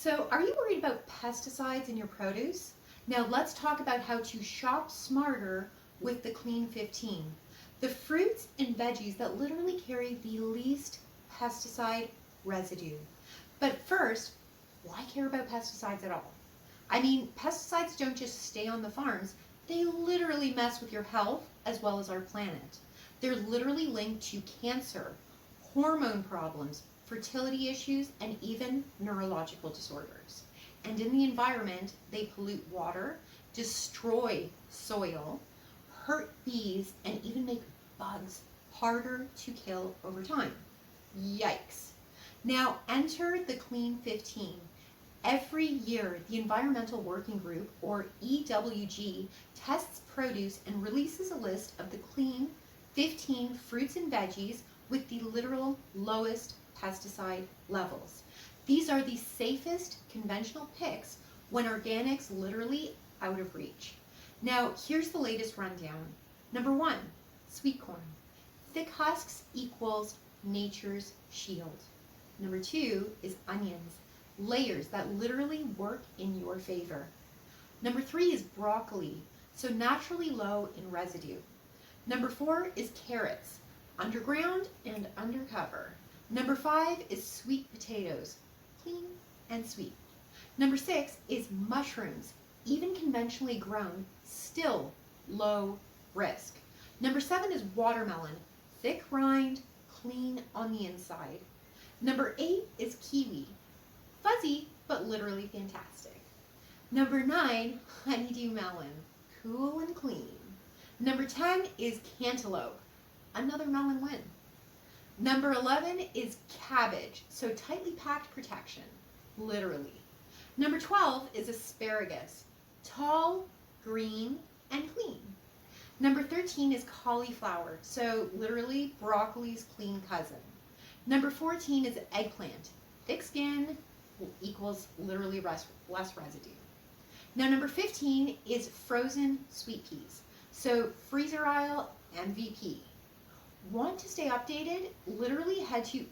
So, are you worried about pesticides in your produce? Now, let's talk about how to shop smarter with the Clean 15. The fruits and veggies that literally carry the least pesticide residue. But first, why care about pesticides at all? I mean, pesticides don't just stay on the farms, they literally mess with your health as well as our planet. They're literally linked to cancer, hormone problems, fertility issues, and even neurological disorders. And in the environment, they pollute water, destroy soil, hurt bees, and even make bugs harder to kill over time. Yikes. Now enter the Clean 15. Every year, the Environmental Working Group, or EWG, tests produce and releases a list of the Clean 15 fruits and veggies with the literal lowest pesticide levels. These are the safest conventional picks when organics literally out of reach. Now, here's the latest rundown. Number 1, sweet corn. Thick husks equals nature's shield. Number 2 is onions, layers that literally work in your favor. Number 3 is broccoli, so naturally low in residue. Number 4 is carrots, underground and undercover. Number 5 is sweet potatoes, clean and sweet. Number 6 is mushrooms, even conventionally grown, still low risk. Number 7 is watermelon, thick rind, clean on the inside. Number 8 is kiwi, fuzzy but literally fantastic. Number 9, honeydew melon, cool and clean. Number 10 is cantaloupe, another melon win. Number 11 is cabbage, so tightly packed protection, literally. Number 12 is asparagus, tall, green, and clean. Number 13 is cauliflower, so literally broccoli's clean cousin. Number 14 is eggplant, thick skin equals literally less residue. Now number 15 is frozen sweet peas, so freezer aisle MVP. Want to stay updated? Literally head to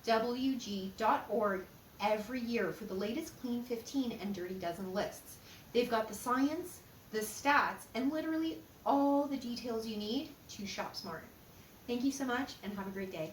ewg.org every year for the latest Clean 15 and Dirty Dozen lists. They've got the science, the stats, and literally all the details you need to shop smart. Thank you so much and have a great day.